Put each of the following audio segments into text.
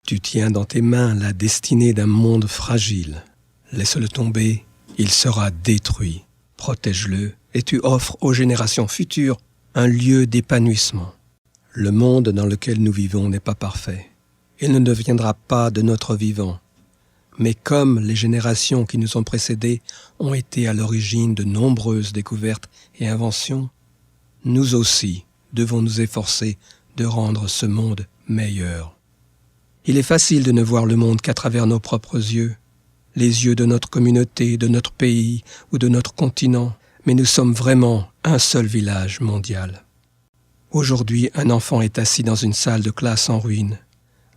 Tu tiens dans tes mains la destinée d'un monde fragile. Laisse-le tomber, il sera détruit. Protège-le et tu offres aux générations futures un lieu d'épanouissement. Le monde dans lequel nous vivons n'est pas parfait. Il ne deviendra pas de notre vivant. Mais comme les générations qui nous ont précédés ont été à l'origine de nombreuses découvertes et inventions, nous aussi devons nous efforcer de rendre ce monde meilleur. Il est facile de ne voir le monde qu'à travers nos propres yeux, les yeux de notre communauté, de notre pays ou de notre continent, mais nous sommes vraiment un seul village mondial. Aujourd'hui, un enfant est assis dans une salle de classe en ruine.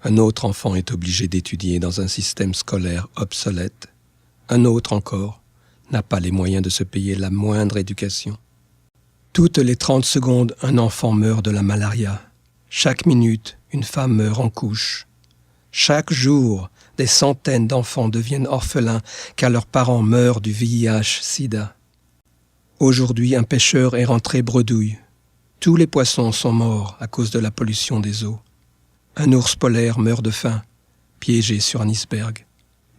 Un autre enfant est obligé d'étudier dans un système scolaire obsolète. Un autre encore n'a pas les moyens de se payer la moindre éducation. Toutes les 30 secondes, un enfant meurt de la malaria. Chaque minute, une femme meurt en couche. Chaque jour, des centaines d'enfants deviennent orphelins car leurs parents meurent du VIH/SIDA. Aujourd'hui, un pêcheur est rentré bredouille. Tous les poissons sont morts à cause de la pollution des eaux. Un ours polaire meurt de faim, piégé sur un iceberg.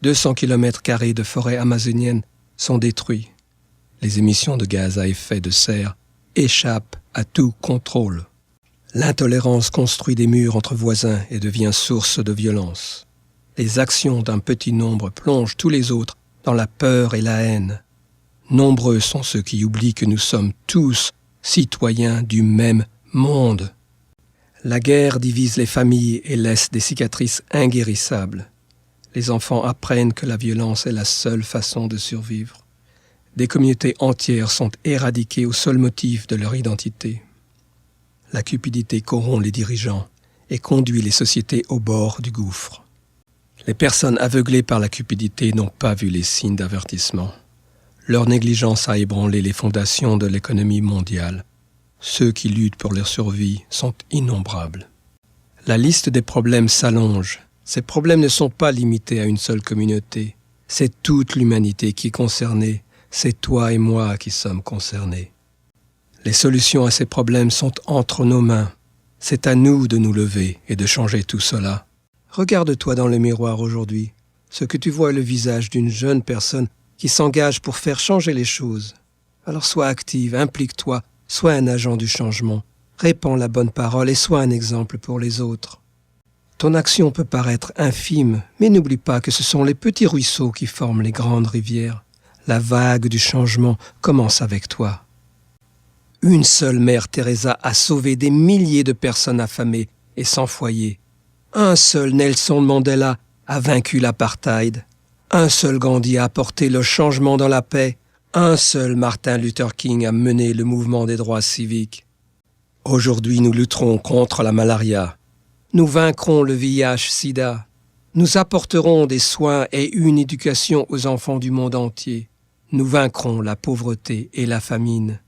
200 km² de forêt amazonienne sont détruits. Les émissions de gaz à effet de serre échappent à tout contrôle. L'intolérance construit des murs entre voisins et devient source de violence. Les actions d'un petit nombre plongent tous les autres dans la peur et la haine. Nombreux sont ceux qui oublient que nous sommes tous citoyens du même monde. La guerre divise les familles et laisse des cicatrices inguérissables. Les enfants apprennent que la violence est la seule façon de survivre. Des communautés entières sont éradiquées au seul motif de leur identité. La cupidité corrompt les dirigeants et conduit les sociétés au bord du gouffre. Les personnes aveuglées par la cupidité n'ont pas vu les signes d'avertissement. Leur négligence a ébranlé les fondations de l'économie mondiale. Ceux qui luttent pour leur survie sont innombrables. La liste des problèmes s'allonge. Ces problèmes ne sont pas limités à une seule communauté. C'est toute l'humanité qui est concernée. C'est toi et moi qui sommes concernés. Les solutions à ces problèmes sont entre nos mains. C'est à nous de nous lever et de changer tout cela. Regarde-toi dans le miroir aujourd'hui. Ce que tu vois est le visage d'une jeune personne qui s'engage pour faire changer les choses. Alors sois active, implique-toi, sois un agent du changement, répands la bonne parole et sois un exemple pour les autres. Ton action peut paraître infime, mais n'oublie pas que ce sont les petits ruisseaux qui forment les grandes rivières. La vague du changement commence avec toi. Une seule mère Teresa a sauvé des milliers de personnes affamées et sans foyer. Un seul Nelson Mandela a vaincu l'apartheid. Un seul Gandhi a apporté le changement dans la paix. Un seul Martin Luther King a mené le mouvement des droits civiques. Aujourd'hui, nous lutterons contre la malaria. Nous vaincrons le VIH/SIDA. Nous apporterons des soins et une éducation aux enfants du monde entier. Nous vaincrons la pauvreté et la famine.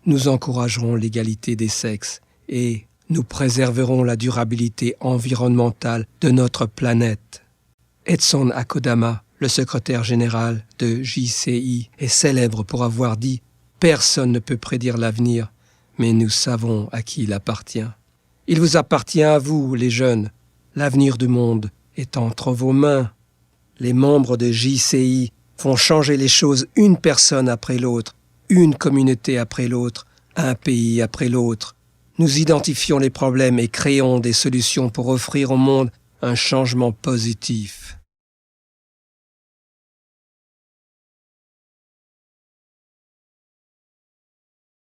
Nous encouragerons l'égalité des sexes et nous préserverons la durabilité environnementale de notre planète. Edson Akodama, le secrétaire général de JCI, est célèbre pour avoir dit « Personne ne peut prédire l'avenir, mais nous savons à qui il appartient. » Il vous appartient à vous, les jeunes. L'avenir du monde est entre vos mains. Les membres de JCI font changer les choses une personne après l'autre, une communauté après l'autre, un pays après l'autre. Nous identifions les problèmes et créons des solutions pour offrir au monde un changement positif.